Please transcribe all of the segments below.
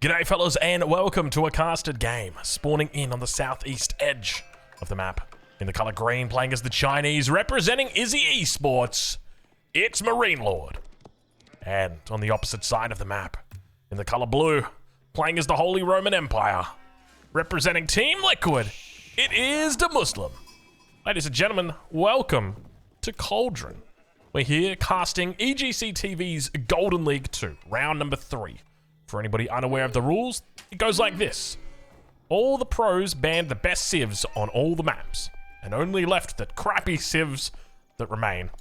G'day fellas and welcome to a casted game, spawning in on the southeast edge of the map. In the colour green, playing as the Chinese, representing Izzy Esports, it's Marine Lord. And on the opposite side of the map, in the colour blue, playing as the Holy Roman Empire, representing Team Liquid, it is the Muslim. Ladies and gentlemen, welcome to Cauldron. We're here casting EGC TV's Golden League 2, round number 3. For anybody unaware of the rules, it goes like this. All the pros banned the best civs on all the maps, and only left the crappy civs that remain.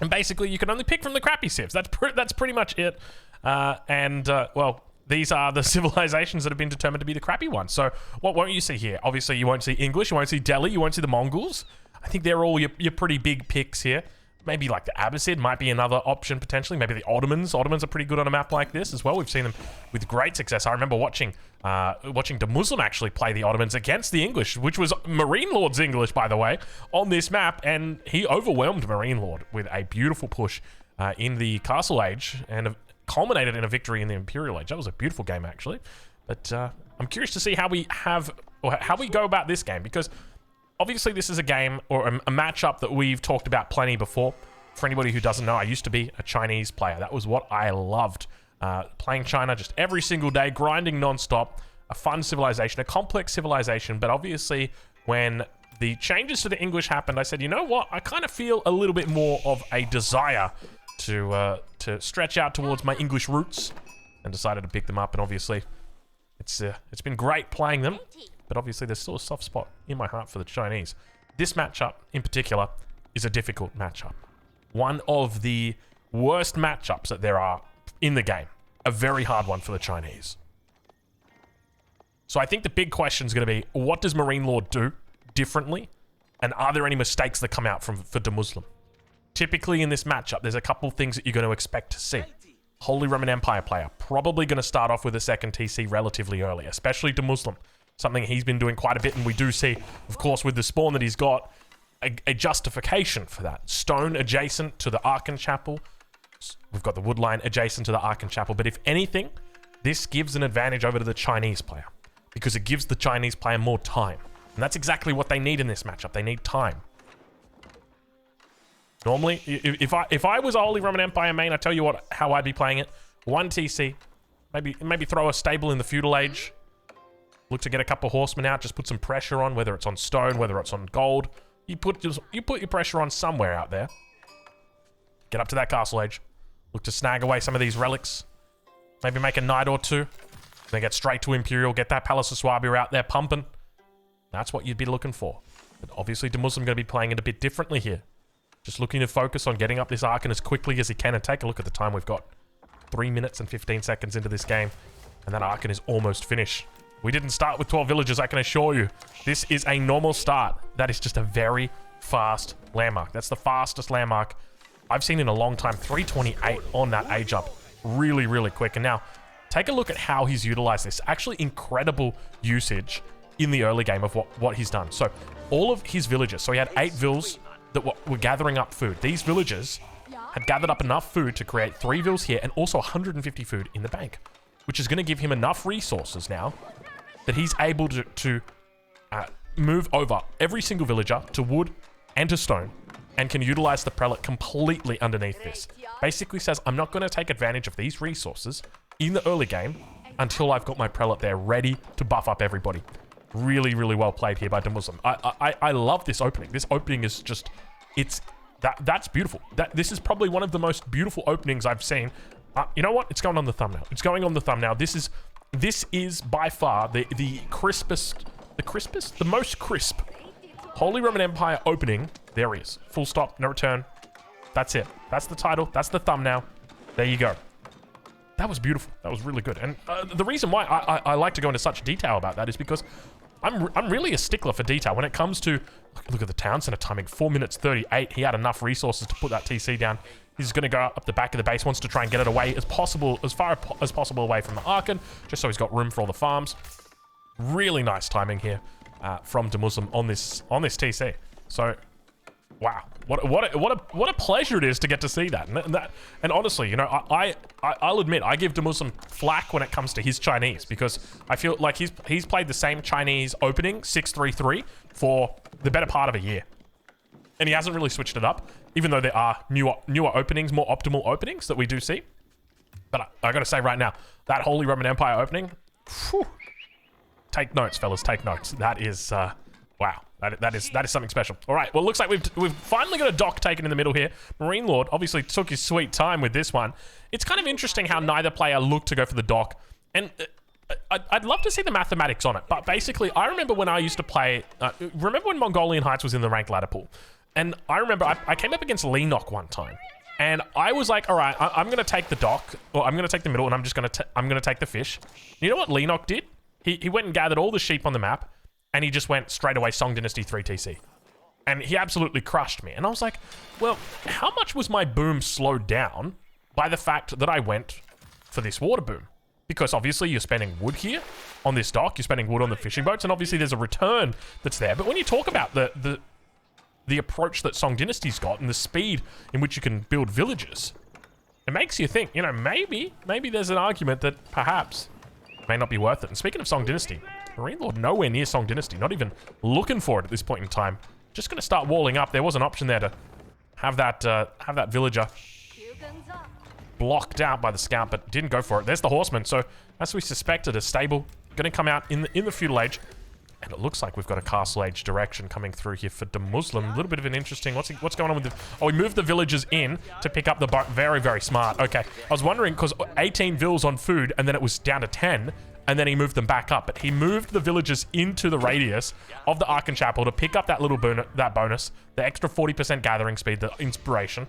And basically, you can only pick from the crappy civs. That's pretty much it. Well, these are the civilizations that have been determined to be the crappy ones. So, what won't you see here? Obviously, you won't see English, you won't see Delhi, you won't see the Mongols. I think they're all your pretty big picks here. Maybe like the Abbasid might be another option potentially. Maybe the Ottomans. Ottomans are pretty good on a map like this as well. We've seen them with great success. I remember watching the Muslim actually play the Ottomans against the English, which was Marine Lord's English, by the way, on this map, and he overwhelmed Marine Lord with a beautiful push in the Castle Age and culminated in a victory in the Imperial Age. That was a beautiful game actually. But I'm curious to see how we go about this game, because obviously, this is a game or a matchup that we've talked about plenty before. For anybody who doesn't know, I used to be a Chinese player. That was what I loved. Playing China just every single day, grinding non-stop. A fun civilization, a complex civilization. But obviously, when the changes to the English happened, I said, you know what? I kind of feel a little bit more of a desire to stretch out towards my English roots, and decided to pick them up. And obviously, it's been great playing them. But obviously, there's still a soft spot in my heart for the Chinese. This matchup, in particular, is a difficult matchup. One of the worst matchups that there are in the game. A very hard one for the Chinese. So I think the big question is going to be, what does Marine Lord do differently? And are there any mistakes that come out for the Muslim? Typically in this matchup, there's a couple things that you're going to expect to see. Holy Roman Empire player, probably going to start off with a second TC relatively early, especially to Muslim. Something he's been doing quite a bit, and we do see, of course, with the spawn that he's got, a justification for that. Stone adjacent to the Archon Chapel. We've got the woodline adjacent to the Archon Chapel, but if anything, this gives an advantage over to the Chinese player, because it gives the Chinese player more time. And that's exactly what they need in this matchup. They need time. Normally, if I was a Holy Roman Empire main, I tell you what, how I'd be playing it. 1 TC, maybe throw a stable in the feudal age. Look to get a couple horsemen out, just put some pressure on, whether it's on stone, whether it's on gold. You put your pressure on somewhere out there. Get up to that castle age. Look to snag away some of these relics. Maybe make a knight or two. Then get straight to Imperial, get that Palace of Swabia out there pumping. That's what you'd be looking for. But obviously, the Muslim going to be playing it a bit differently here. Just looking to focus on getting up this Archon as quickly as he can, and take a look at the time we've got. 3 minutes and 15 seconds into this game, and that Archon is almost finished. We didn't start with 12 villagers, I can assure you. This is a normal start. That is just a very fast landmark. That's the fastest landmark I've seen in a long time. 328 on that age up. Really, really quick. And now, take a look at how he's utilized this. Actually, incredible usage in the early game of what he's done. So, all of his villagers. So, he had 8 vills that were gathering up food. These villagers had gathered up enough food to create 3 vills here and also 150 food in the bank, which is going to give him enough resources now that he's able to move over every single villager to wood and to stone, and can utilize the prelate completely underneath this. Basically says, I'm not going to take advantage of these resources in the early game until I've got my prelate there ready to buff up everybody. Really, really well played here by the Muslim. I love this opening. This opening is just, that's beautiful. This is probably one of the most beautiful openings I've seen. You know what? It's going on the thumbnail. It's going on the thumbnail. This is by far the most crisp Holy Roman Empire opening there is. Full stop, no return. That's it. That's the title. That's the thumbnail. There you go. That was beautiful. That was really good. And the reason why I like to go into such detail about that is because I'm really a stickler for detail when it comes to, look at the town center timing, 4 minutes 38. He had enough resources to put that TC down. He's going to go up the back of the base, wants to try and get it away as far as possible away from the Archon, just so he's got room for all the farms. Really nice timing here from the Muslim on this TC. So, wow, What a pleasure it is to get to see that. And honestly, you know, I'll admit I give Muslim flack when it comes to his Chinese, because I feel like he's played the same Chinese opening 6-3-3 for the better part of a year, and he hasn't really switched it up, even though there are newer openings, more optimal openings that we do see. But I gotta say right now, that Holy Roman Empire opening, whew, take notes, fellas, take notes. That is, wow, that is something special. All right, well, it looks like we've finally got a dock taken in the middle here. Marine Lord obviously took his sweet time with this one. It's kind of interesting how neither player looked to go for the dock, and I'd love to see the mathematics on it. But basically, I remember when I used to play, remember when Mongolian Heights was in the ranked ladder pool, and I remember I came up against Lenok one time. And I was like, all right, I'm going to take the dock, or I'm going to take the middle, and I'm going to take the fish. You know what Lenok did? He went and gathered all the sheep on the map, and he just went straight away Song Dynasty 3 TC. And he absolutely crushed me. And I was like, well, how much was my boom slowed down by the fact that I went for this water boom? Because obviously you're spending wood here on this dock, you're spending wood on the fishing boats, and obviously there's a return that's there. But when you talk about the approach that Song Dynasty's got and the speed in which you can build villages, it makes you think, you know, maybe there's an argument that perhaps it may not be worth it. And speaking of Song Dynasty, Marine Lord nowhere near Song Dynasty, not even looking for it at this point in time. Just going to start walling up. There was an option there to have that villager blocked out by the scout, but didn't go for it. There's the horseman. So as we suspected, a stable going to come out in the feudal age. And it looks like we've got a castle age direction coming through here for the Muslim. A little bit of an interesting... What's going on with the... Oh, we moved the villagers in to pick up the boat. Very, very smart. Okay. I was wondering, because 18 vills on food, and then it was down to 10, and then he moved them back up. But he moved the villagers into the radius of the Archon Chapel to pick up that little bonus, the extra 40% gathering speed, the inspiration.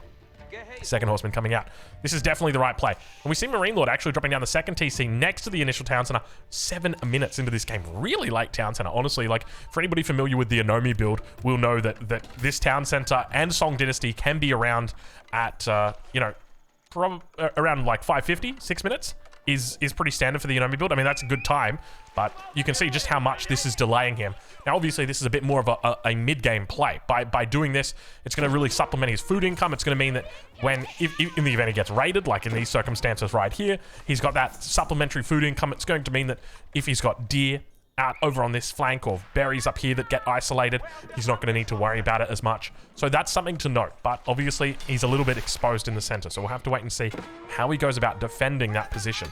Second horseman coming out. This is definitely the right play. And we see Marine Lord actually dropping down the second TC next to the initial town center 7 minutes into this game. Really late town center. Honestly, like, for anybody familiar with the Anomi build, will know that this town center and Song Dynasty can be around at, you know, around like 5:50, 6 minutes is pretty standard for the Anomi build. I mean, that's a good time, but you can see just how much this is delaying him. Now, obviously, this is a bit more of a mid-game play. By doing this, it's going to really supplement his food income. It's going to mean that if in the event he gets raided, like in these circumstances right here, he's got that supplementary food income. It's going to mean that if he's got deer out over on this flank or berries up here that get isolated, he's not going to need to worry about it as much. So that's something to note, but obviously he's a little bit exposed in the center, so we'll have to wait and see how he goes about defending that position.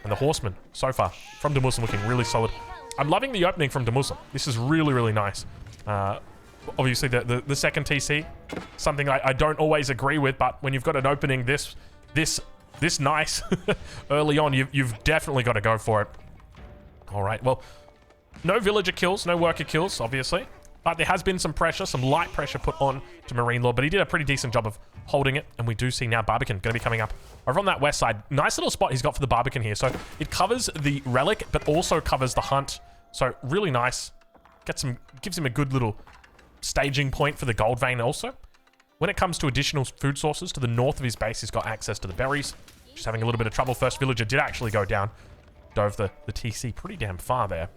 And the horseman, so far, from the Muslim looking really solid. I'm loving the opening from the Muslim. This is really, really nice. Obviously, the second TC, something I don't always agree with, but when you've got an opening this nice early on, you've definitely got to go for it. All right, well, no villager kills, no worker kills, obviously. But there has been some pressure, some light pressure put on to Marine Lord, but he did a pretty decent job of holding it. And we do see now Barbican going to be coming up over on that west side. Nice little spot he's got for the Barbican here. So it covers the relic, but also covers the hunt. So really nice. Gives him a good little staging point for the gold vein also. When it comes to additional food sources, to the north of his base, he's got access to the berries. Just having a little bit of trouble. First villager did actually go down. Dove the TC pretty damn far there.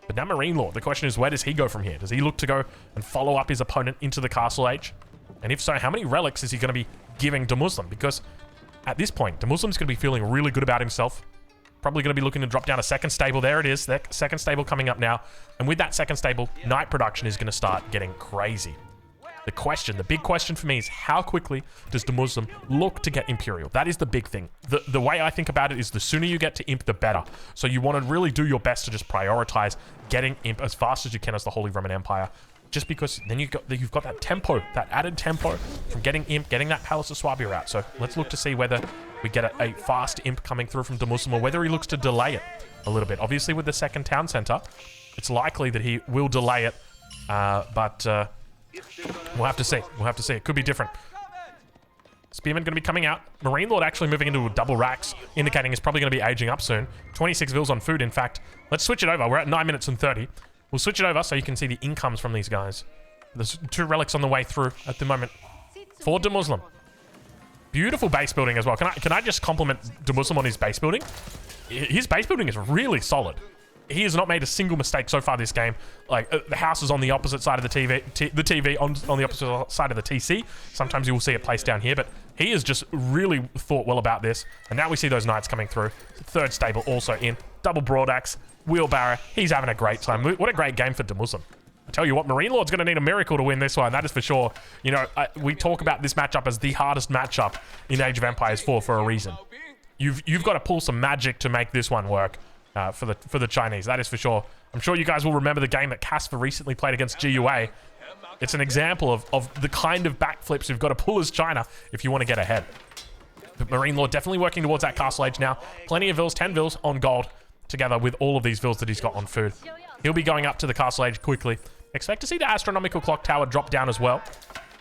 But now Marine Lord, the question is, where does he go from here? Does he look to go and follow up his opponent into the castle age? And if so, how many relics is he going to be giving to Muslim? Because at this point, the Muslim's going to be feeling really good about himself. Probably going to be looking to drop down a second stable. There it is. That second stable coming up now. And with that second stable, night production is going to start getting crazy. The big question for me is, how quickly does the Muslim look to get Imperial? That is the big thing. The way I think about it is the sooner you get to Imp, the better. So you want to really do your best to just prioritize getting Imp as fast as you can as the Holy Roman Empire. Just because then you've got that tempo, that added tempo from getting Imp, getting that Palace of Swabia out. So let's look to see whether we get a fast Imp coming through from the Muslim, or whether he looks to delay it a little bit. Obviously, with the second town center, it's likely that he will delay it, but we'll have to see. We'll have to see. It could be different. Spearman going to be coming out. Marine Lord actually moving into double racks, indicating he's probably going to be aging up soon. 26 vills on food, in fact. Let's switch it over. We're at 9 minutes and 30. We'll switch it over so you can see the incomes from these guys. There's 2 relics on the way through at the moment for the Muslim. Beautiful base building as well. Can I just compliment the Muslim on his base building? His base building is really solid. he has not made a single mistake so far this game. Like, the house is on the opposite side of the TV, the TV on the opposite side of the TC. Sometimes you will see it placed down here, but he has just really thought well about this. And now we see those knights coming through. Third stable also in. Double broad axe, wheelbarrow. He's having a great time. What a great game for Demuslim. I tell you what, Marine Lord's going to need a miracle to win this one. That is for sure. You know, we talk about this matchup as the hardest matchup in Age of Empires 4 for a reason. You've got to pull some magic to make this one work for the Chinese. That is for sure. I'm sure you guys will remember the game that Casper recently played against GUA. It's an example of the kind of backflips you've got to pull as China if you want to get ahead. But Marine Lord definitely working towards that castle age now. Plenty of vills, 10 vills on gold, together with all of these vills that he's got on food. He'll be going up to the castle age quickly. Expect to see the astronomical clock tower drop down as well.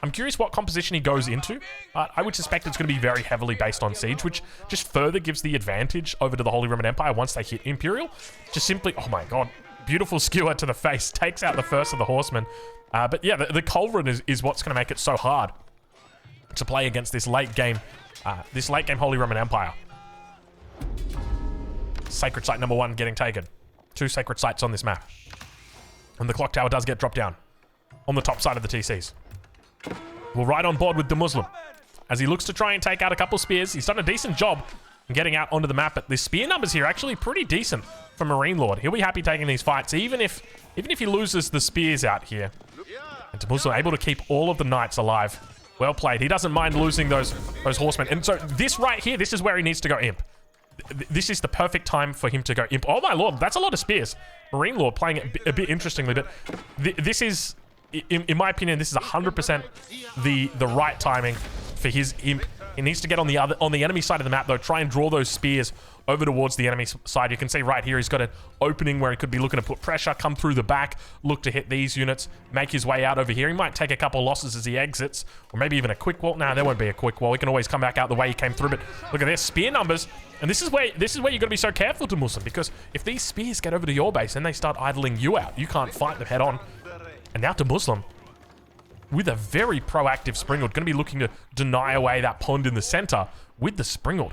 I'm curious what composition he goes into. I would suspect it's going to be very heavily based on siege, which just further gives the advantage over to the Holy Roman Empire once they hit Imperial. Just simply, oh my god, beautiful skewer to the face, takes out the first of the horsemen. But yeah, the culverin is what's going to make it so hard to play against this late game Holy Roman Empire. Sacred site number 1 getting taken. 2 sacred sites on this map. And the clock tower does get dropped down on the top side of the TCs. We're right on board with Demuslim as he looks to try and take out a couple spears. He's done a decent job in getting out onto the map, but the spear numbers here are actually pretty decent for Marine Lord. He'll be happy taking these fights, even if he loses the spears out here. And Demuslim able to keep all of the knights alive. Well played. He doesn't mind losing those horsemen. And so this right here, this is where he needs to go imp. This is the perfect time for him to go imp. Oh my lord, that's a lot of spears. Marine Lord playing it a bit interestingly, but this is, in my opinion, this is 100% the right timing for his imp. He needs to get on the enemy side of the map though, try and draw those spears over towards the enemy side. You can see right here he's got an opening where he could be looking to put pressure, come through the back, look to hit these units, make his way out over here. He might take a couple losses as he exits, or maybe even a quick wall. Nah, there won't be a quick wall. He can always come back out the way he came through, but look at this, spear numbers. And this is where you've got to be so careful, Demuslim, because if these spears get over to your base and they start idling you out, you can't fight them head on. And now Demuslim, with a very proactive Springald, going to be looking to deny away that pond in the center with the Springald.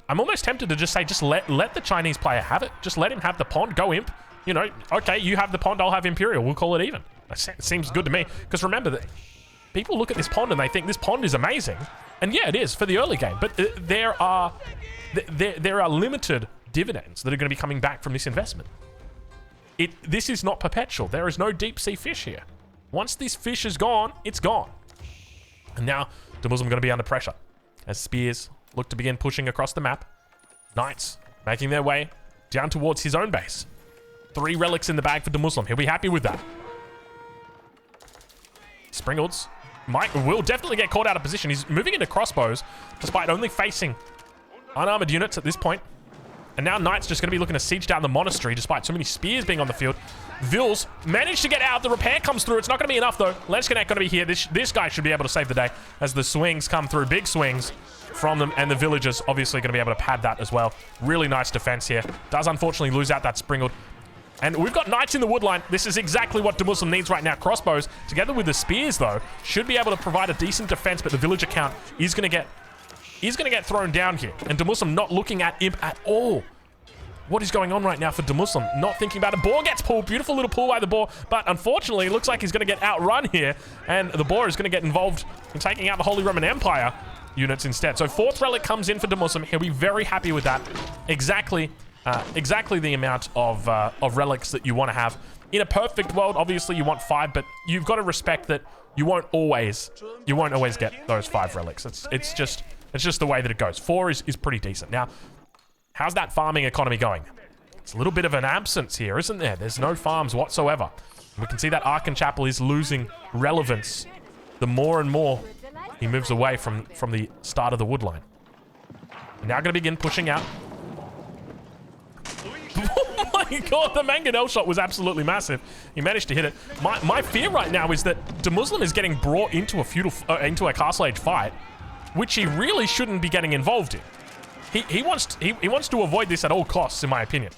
I'm almost tempted to just say, just let the Chinese player have it. Just let him have the pond, go imp. You know, okay, you have the pond, I'll have Imperial. We'll call it even. It seems good to me. Because remember that people look at this pond and they think this pond is amazing. And yeah, it is for the early game. But there are limited dividends that are going to be coming back from this investment. This is not perpetual. There is no deep sea fish here. Once this fish is gone, it's gone. And now Demuslim going to be under pressure as spears look to begin pushing across the map. Knights making their way down towards his own base. 3 relics in the bag for Demuslim. He'll be happy with that. Springalds will definitely get caught out of position. He's moving into crossbows despite only facing unarmored units at this point. And now Knight's just going to be looking to siege down the monastery despite so many spears being on the field. Vils managed to get out. The repair comes through. It's not going to be enough though. Lenskanack going to be here. This guy should be able to save the day as the swings come through. Big swings from them, and the villagers obviously going to be able to pad that as well. Really nice defense here. Does unfortunately lose out that Springald. And we've got knights in the woodline. This is exactly what Demuslim needs right now. Crossbows, together with the spears though, should be able to provide a decent defense, but the villager count is going to get thrown down here. And Demuslim not looking at imp at all. What is going on right now for Demuslim? Not thinking about it. Boar gets pulled. Beautiful little pull by the boar. But unfortunately, it looks like he's going to get outrun here. And the boar is going to get involved in taking out the Holy Roman Empire units instead. So 4th relic comes in for Demuslim. He'll be very happy with that. Exactly the amount of relics that you want to have. In a perfect world, obviously you want 5, but you've got to respect that you won't always get those 5 relics. It's just the way that it goes. 4 is pretty decent. Now, how's that farming economy going? It's a little bit of an absence here, isn't there? There's no farms whatsoever. We can see that Archon Chapel is losing relevance the more and more he moves away from the start of the woodline. Now going to begin pushing out. Oh my god, the mangonel shot was absolutely massive. He managed to hit it. My fear right now is that Demuslim is getting brought into a castle age fight, which he really shouldn't be getting involved in. He wants to avoid this at all costs, in my opinion.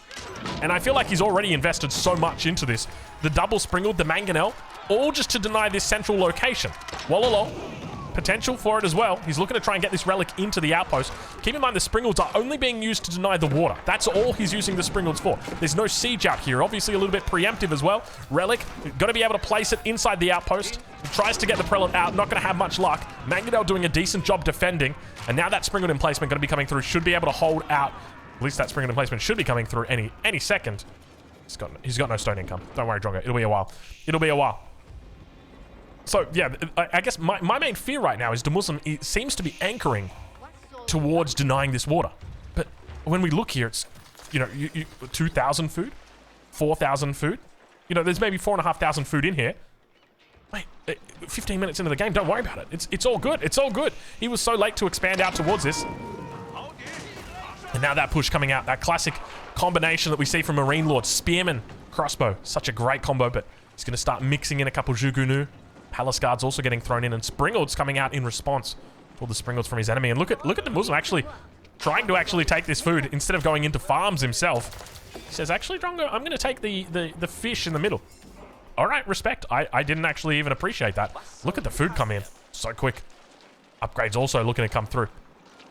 And I feel like he's already invested so much into this. The double Springald, the mangonel, all just to deny this central location. Wallalo, potential for it as well. He's looking to try and get this relic into the outpost. Keep in mind the Springles are only being used to deny the water. That's all he's using the Springles for. There's no siege out here. Obviously a little bit preemptive as well. Relic, got to be able to place it inside the outpost. He tries to get the prelate out, not going to have much luck. Magnetel doing a decent job defending. And now that Springald emplacement going to be coming through. Should be able to hold out. At least that Springald emplacement should be coming through any second. He's got no stone income. Don't worry, Drongo. It'll be a while. It'll be a while. So, yeah, I guess my main fear right now is Muslim seems to be anchoring towards denying this water. But when we look here, it's, you know, 2,000 food, 4,000 food. You know, there's maybe 4,500 food in here. Wait, 15 minutes into the game, don't worry about it. It's all good. It's all good. He was so late to expand out towards this. And now that push coming out, that classic combination that we see from Marine Lord, Spearman, Crossbow. Such a great combo, but he's going to start mixing in a couple Jugunu. Palace Guards also getting thrown in, and Springald's coming out in response to all the Springalds from his enemy. And look at the Muslim actually trying to actually take this food instead of going into farms himself. He says, actually, Drongo, I'm going to take the fish in the middle. All right, respect. I didn't actually even appreciate that. Look at the food come in so quick. Upgrades also looking to come through.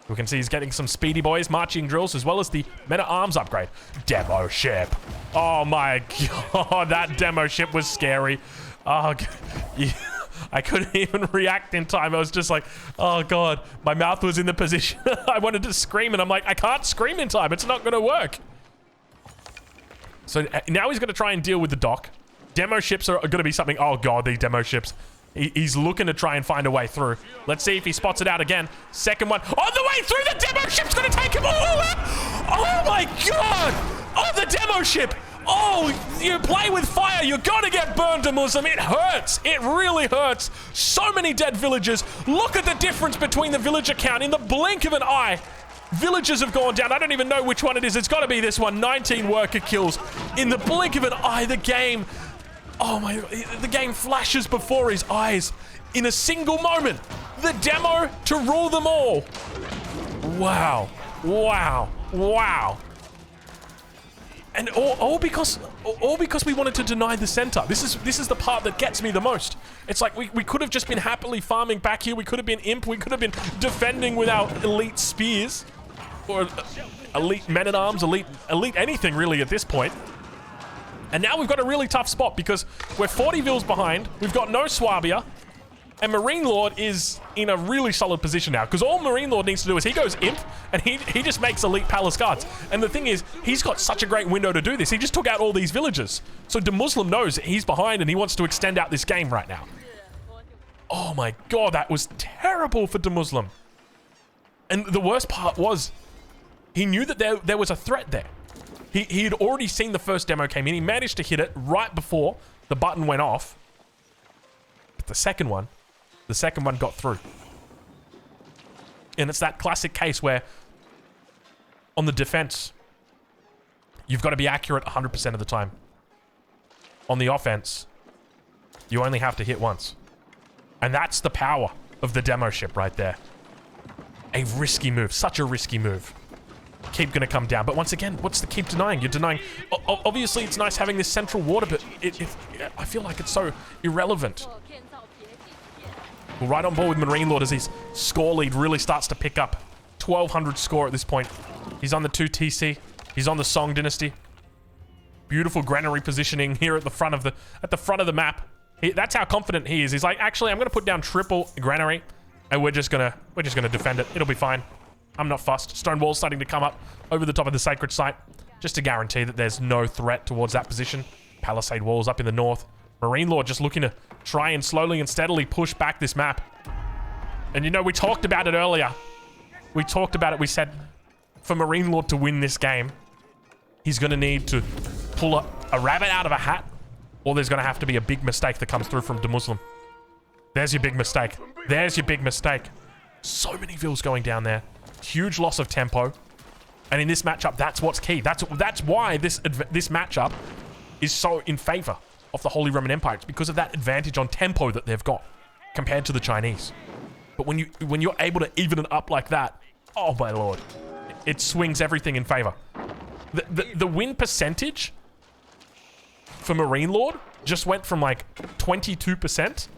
We can see he's getting some speedy boys, marching drills, as well as the men-at-arms upgrade. Demo ship. Oh my god, that demo ship was scary. Oh, yeah. I couldn't even react in time. I was just like, oh god, my mouth was in the position. I wanted to scream, and I'm like, I can't scream in time. It's not going to work. So now he's going to try and deal with the dock. Demo ships are going to be something. Oh god, these demo ships. He's looking to try and find a way through. Let's see if he spots it out again. Second one. On the way through, the demo ship's going to take him all over. Oh my god. Oh, the demo ship. Oh, you play with fire, you're gonna get burned to Muslim. It hurts. It really hurts. So many dead villagers. Look at the difference between the villager count. In the blink of an eye, villagers have gone down. I don't even know which one it is. It's got to be this one. 19 worker kills. In the blink of an eye, the game... Oh my... The game flashes before his eyes. In a single moment. The demo to rule them all. Wow. Wow. Wow. And all because we wanted to deny the center. This is the part that gets me the most. It's like we could have just been happily farming back here. We could have been imp. We could have been defending with our elite spears, or elite men-at-arms, elite anything really at this point. And now we've got a really tough spot because we're 40 vils behind. We've got no Swabia. And Marine Lord is in a really solid position now, because all Marine Lord needs to do is he goes imp, and he just makes elite Palace Guards. And the thing is, he's got such a great window to do this. He just took out all these villagers. So the Muslim knows he's behind, and he wants to extend out this game right now. Oh my god, that was terrible for the Muslim. And the worst part was, he knew that there was a threat there. He had already seen the first demo came in. He managed to hit it right before the button went off. But the second one got through. And it's that classic case where on the defense, you've got to be accurate 100% of the time. On the offense, you only have to hit once. And that's the power of the demo ship right there. A risky move, such a risky move. Keep gonna come down, but once again, what's the keep denying? You're denying. Obviously, it's nice having this central water, but I feel like it's so irrelevant. We're right on board with Marine Lord as his score lead really starts to pick up. 1,200 score at this point. He's on the 2 TC. He's on the Song Dynasty. Beautiful granary positioning here at the front of the map. That's how confident he is. He's like, actually, I'm gonna put down triple granary, and we're just gonna defend it. It'll be fine. I'm not fussed. Stone wall's starting to come up over the top of the sacred site, just to guarantee that there's no threat towards that position. Palisade walls up in the north. Marine Lord just looking to try and slowly and steadily push back this map. And you know, we talked about it earlier. We talked about it. We said, for Marine Lord to win this game, he's going to need to pull a rabbit out of a hat, or there's going to have to be a big mistake that comes through from the Muslim. There's your big mistake. There's your big mistake. So many vills going down there. Huge loss of tempo. And in this matchup, that's what's key. That's why this matchup is so in favor of the Holy Roman Empire. It's because of that advantage on tempo that they've got compared to the Chinese. But when you're able to even it up like that, oh my lord, it swings everything in favor. The win percentage for Marine Lord just went from like 22%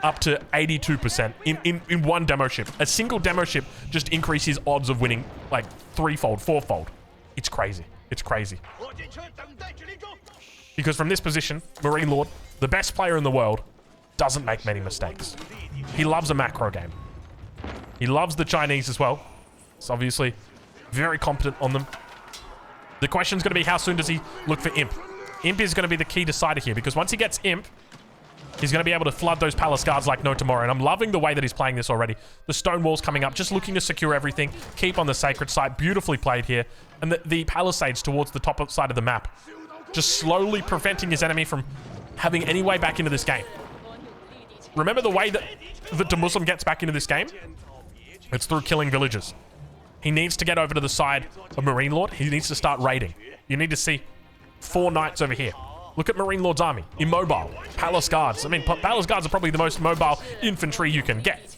up to 82% in one demo ship. A single demo ship just increases odds of winning like threefold, fourfold. It's crazy. It's crazy. Because from this position, Marine Lord, the best player in the world, doesn't make many mistakes. He loves a macro game. He loves the Chinese as well. It's obviously very competent on them. The question's going to be how soon does he look for Imp? Imp is going to be the key decider here, because once he gets Imp, he's going to be able to flood those palace guards like no tomorrow. And I'm loving the way that he's playing this already. The stone walls coming up, just looking to secure everything. Keep on the sacred site. Beautifully played here. And the palisades towards the top side of the map. Just slowly preventing his enemy from having any way back into this game. Remember the way that the Muslim gets back into this game? It's through killing villagers. He needs to get over to the side of Marine Lord. He needs to start raiding. You need to see 4 knights over here. Look at Marine Lord's army. Immobile. Palace guards. I mean, palace guards are probably the most mobile infantry you can get.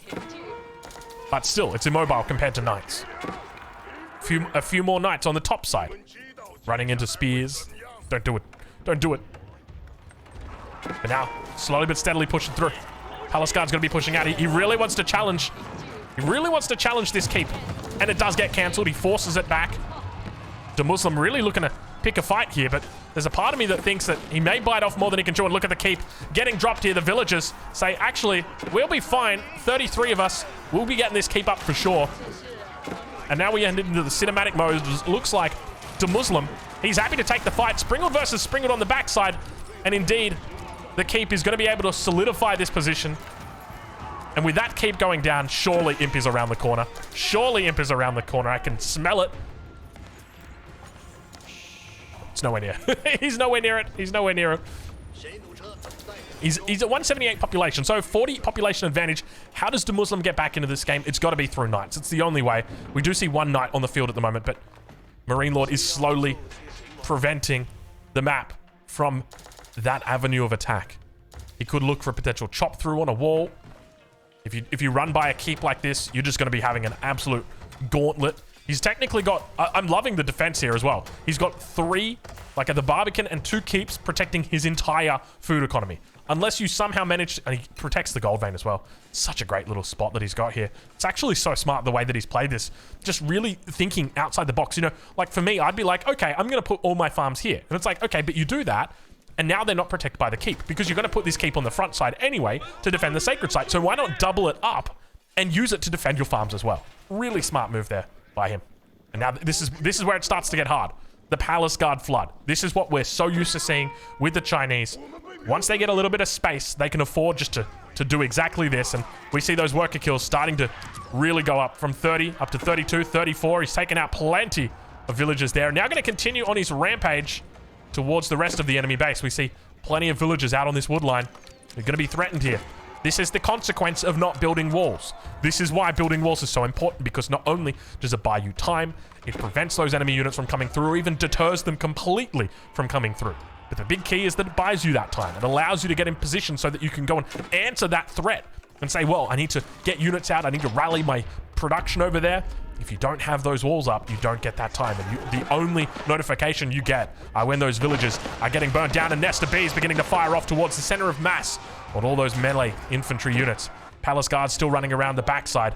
But still, it's immobile compared to knights. A few more knights on the top side. Running into spears. Don't do it. Don't do it. But now, slowly but steadily pushing through. Palace guard's going to be pushing out. He really wants to challenge. He really wants to challenge this keep. And it does get cancelled. He forces it back. The Muslim really looking to pick a fight here, but there's a part of me that thinks that he may bite off more than he can chew. And look at the keep getting dropped here. The villagers say, actually, we'll be fine. 33 of us will be getting this keep up for sure. And now we end into the cinematic mode. It looks like the Muslim, he's happy to take the fight. Springled versus Springled on the backside. And indeed, the keep is going to be able to solidify this position. And with that keep going down, surely Imp is around the corner. Surely Imp is around the corner. I can smell it. It's nowhere near. He's nowhere near it. He's nowhere near it. He's at 178 population, so 40 population advantage. How does the Muslim get back into this game? It's got to be through knights. It's the only way. We do see 1 knight on the field at the moment, but Marine Lord is slowly preventing the map from that avenue of attack. He could look for a potential chop through on a wall. If you run by a keep like this, you're just going to be having an absolute gauntlet. He's technically got... I'm loving the defense here as well. He's got 3, like the Barbican, and 2 keeps protecting his entire food economy. Unless you somehow manage... And he protects the gold vein as well. Such a great little spot that he's got here. It's actually so smart the way that he's played this. Just really thinking outside the box. You know, like for me, I'd be like, okay, I'm going to put all my farms here. And it's like, okay, but you do that, and now they're not protected by the keep, because you're going to put this keep on the front side anyway to defend the sacred site. So why not double it up and use it to defend your farms as well? Really smart move there by him. And now this is where it starts to get hard. The Palace Guard flood. This is what we're so used to seeing with the Chinese. Once they get a little bit of space, they can afford just to do exactly this. And we see those worker kills starting to really go up from 30 up to 32, 34. He's taken out plenty of villagers there. Now going to continue on his rampage towards the rest of the enemy base. We see plenty of villagers out on this wood line. They're going to be threatened here. This is the consequence of not building walls. This is why building walls is so important, because not only does it buy you time, it prevents those enemy units from coming through, or even deters them completely from coming through. But the big key is that it buys you that time. It allows you to get in position so that you can go and answer that threat and say, well, I need to get units out. I need to rally my production over there. If you don't have those walls up, you don't get that time. And the only notification you get are when those villagers are getting burnt down and Nest of Bees beginning to fire off towards the center of mass on all those melee infantry units. Palace Guards still running around the backside,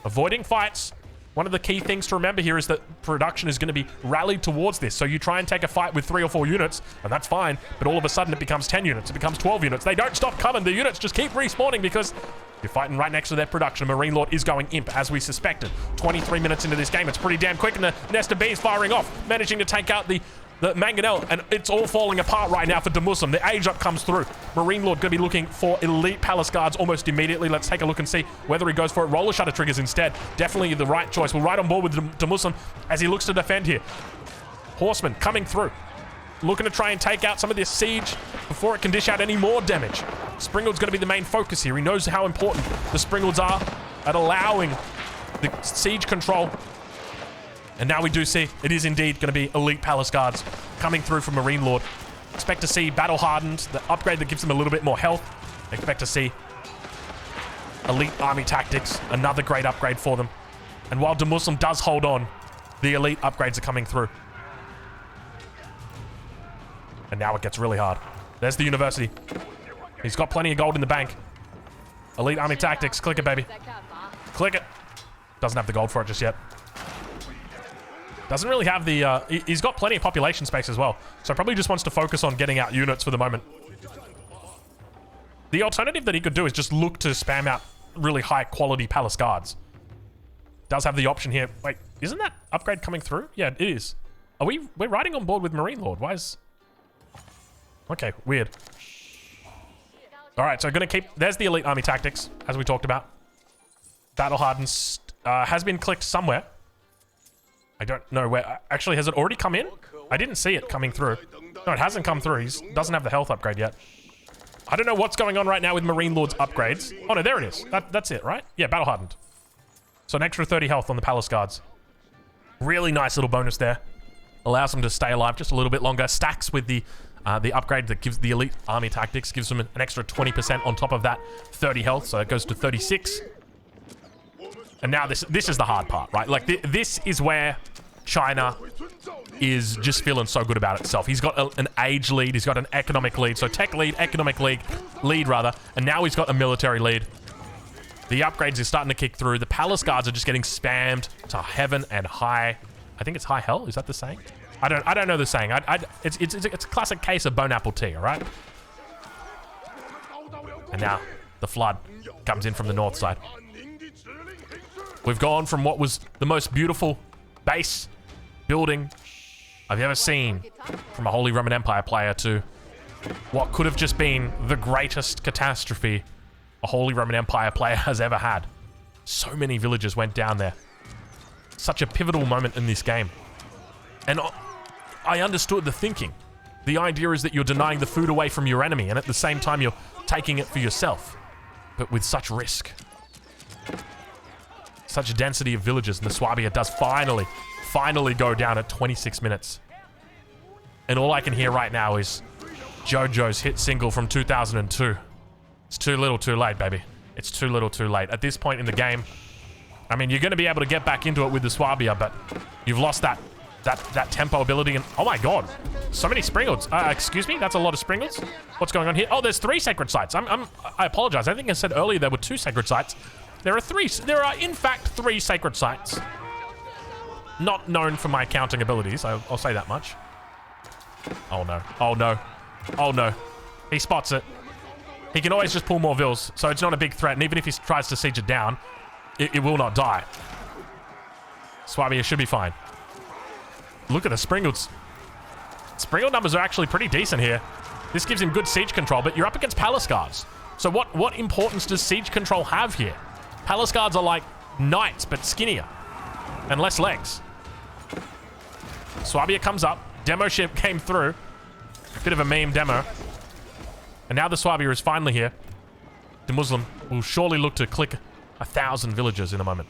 avoiding fights. One of the key things to remember here is that production is going to be rallied towards this. So you try and take a fight with 3 or 4 units, and that's fine. But all of a sudden it becomes 10 units. It becomes 12 units. They don't stop coming. The units just keep respawning because you're fighting right next to their production. Marine Lord is going imp, as we suspected. 23 minutes into this game. It's pretty damn quick, and the Nest of Bees firing off, managing to take out the Mangonel, and it's all falling apart right now for the Muslim. The age up comes through. Marine Lord going to be looking for elite Palace Guards almost immediately. Let's take a look and see whether he goes for it. Roller shutter triggers instead. Definitely the right choice. We're right on board with the Muslim as he looks to defend here. Horseman coming through, looking to try and take out some of this siege before it can dish out any more damage. Springald's going to be the main focus here. He knows how important the Springalds are at allowing the siege control. And now we do see it is indeed going to be elite Palace Guards coming through from Marine Lord. Expect to see Battle Hardened, the upgrade that gives them a little bit more health. Expect to see elite Army Tactics, another great upgrade for them. And while the Muslim does hold on, the elite upgrades are coming through. And now it gets really hard. There's the university. He's got plenty of gold in the bank. Elite Army Tactics. Click it, baby. Click it. Doesn't have the gold for it just yet. Doesn't really have the... he's got plenty of population space as well. So probably just wants to focus on getting out units for the moment. The alternative that he could do is just look to spam out really high quality palace guards. Does have the option here. Wait, isn't that upgrade coming through? Yeah, it is. We're riding on board with Marine Lord. Why is... Okay, weird. All right, so gonna keep... There's the Elite Army Tactics, as we talked about. Battle Hardened has been clicked somewhere. I don't know where. Actually, has it already come in? I didn't see it coming through. No, it hasn't come through. He doesn't have the health upgrade yet. I don't know what's going on right now with Marine Lord's upgrades. Oh, no, there it is. That's it, right? Yeah, Battle Hardened. So an extra 30 health on the Palace Guards. Really nice little bonus there. Allows them to stay alive just a little bit longer. Stacks with the upgrade that gives the Elite Army Tactics. Gives them an extra 20% on top of that 30 health. So it goes to 36. And now this is the hard part, right? Like, this is where China is just feeling so good about itself. He's got an age lead. He's got an economic lead. So tech lead, economic lead rather. And now he's got a military lead. The upgrades are starting to kick through. The Palace Guards are just getting spammed to heaven and high. I think it's high hell. Is that the saying? I don't know the saying. It's a classic case of bone apple tea, all right? And now the flood comes in from the north side. We've gone from what was the most beautiful base building I've ever seen from a Holy Roman Empire player to what could have just been the greatest catastrophe a Holy Roman Empire player has ever had. So many villages went down there. Such a pivotal moment in this game. And I understood the thinking. The idea is that you're denying the food away from your enemy, and at the same time you're taking it for yourself. But with such risk. Such a density of villages, and the Swabia does finally go down at 26 minutes. And all I can hear right now is JoJo's hit single from 2002. It's too little too late, baby. It's too little too late. At this point in the game, I mean, you're going to be able to get back into it with the Swabia, but you've lost that tempo ability. And oh my god, so many Springles. Excuse me, that's a lot of Springles. What's going on here? Oh, there's 3 sacred sites. I apologize. I think I said earlier there were 2 sacred sites. There are 3. There are in fact 3 sacred sites. Not known for my counting abilities. I'll say that much. Oh no. Oh no. Oh no. He spots it. He can always just pull more vills, so it's not a big threat. And even if he tries to siege it down, it will not die. Swabia should be fine. Look at the Springles. Springle numbers are actually pretty decent here. This gives him good siege control, but you're up against Palace Guards. So what importance does siege control have here? Palace Guards are like knights, but skinnier. And less legs. Swabia comes up. Demo ship came through. Bit of a meme demo. And now the Swabia is finally here. The Muslim will surely look to click 1,000 villagers in a moment.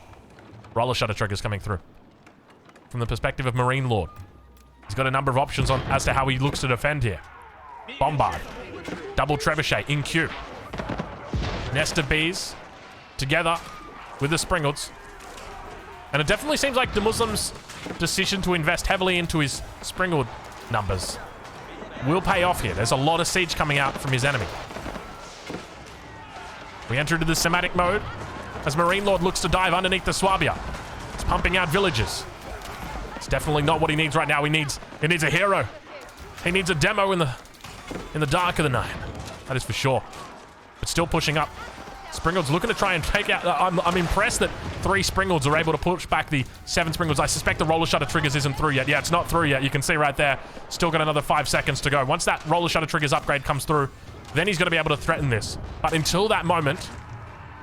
Roller shutter triggers coming through. From the perspective of Marine Lord. He's got a number of options on as to how he looks to defend here. Bombard. Double trebuchet in queue. Nest of bees. Together with the Springles. And it definitely seems like the Muslim's decision to invest heavily into his Springled numbers will pay off here. There's a lot of siege coming out from his enemy. We enter into the Sematic mode as Marine Lord looks to dive underneath the Swabia. It's pumping out villages. It's definitely not what he needs right now. He needs a hero. He needs a demo in the dark of the night. That is for sure. But still pushing up. Springles looking to try and take out... I'm impressed that 3 Springles are able to push back the 7 Springles. I suspect the roller shutter triggers isn't through yet. Yeah, it's not through yet. You can see right there. Still got another 5 seconds to go. Once that roller shutter triggers upgrade comes through, then he's going to be able to threaten this. But until that moment,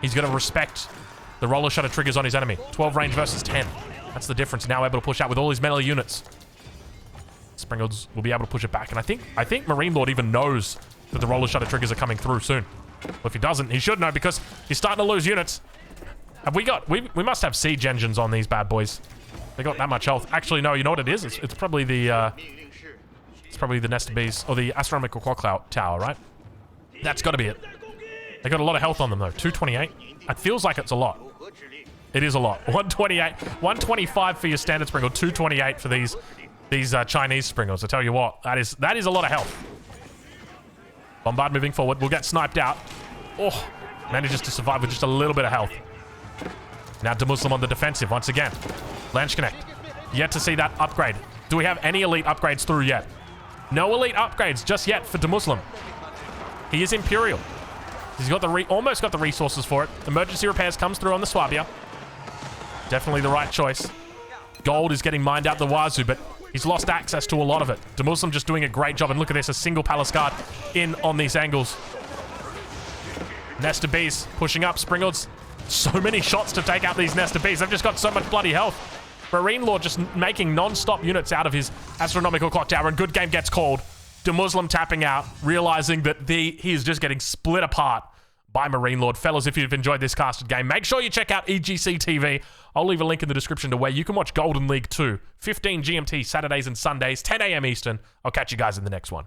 he's going to respect the roller shutter triggers on his enemy. 12 range versus 10. That's the difference. Now able to push out with all his melee units. Springles will be able to push it back. And I think Marine Lord even knows that the roller shutter triggers are coming through soon. Well, if he doesn't, he should know because he's starting to lose units. Have we got... We must have siege engines on these bad boys. They got that much health. Actually, no, you know what it is? It's probably the... it's probably the Nest of Bees. Or the Astronomical Clock Tower, right? That's got to be it. They got a lot of health on them, though. 228. It feels like it's a lot. It is a lot. 128. 125 for your standard Springle. 228 for these Chinese Springles. I tell you what, that is a lot of health. Bombard moving forward. We'll get sniped out. Oh, Manages to survive with just a little bit of health. Now DeMuslim on the defensive once again. Lance Connect. Yet to see that upgrade. Do we have any elite upgrades through yet? No elite upgrades just yet for DeMuslim. He is Imperial. He's got almost got the resources for it. Emergency repairs comes through on the Swabia. Definitely the right choice. Gold is getting mined out the wazoo, but he's lost access to a lot of it. DeMuslim just doing a great job. And look at this, a single Palace Guard in on these angles. Nest of Bees pushing up. Springalds. So many shots to take out these Nest of Bees. They've just got so much bloody health. Marine Lord just making non-stop units out of his astronomical clock tower. And good game gets called. DeMuslim tapping out, realizing that he is just getting split apart by Marine Lord. Fellas, if you've enjoyed this casted game, make sure you check out EGC TV. I'll leave a link in the description to where you can watch Golden League 2, 15 GMT Saturdays and Sundays, 10 a.m. Eastern. I'll catch you guys in the next one.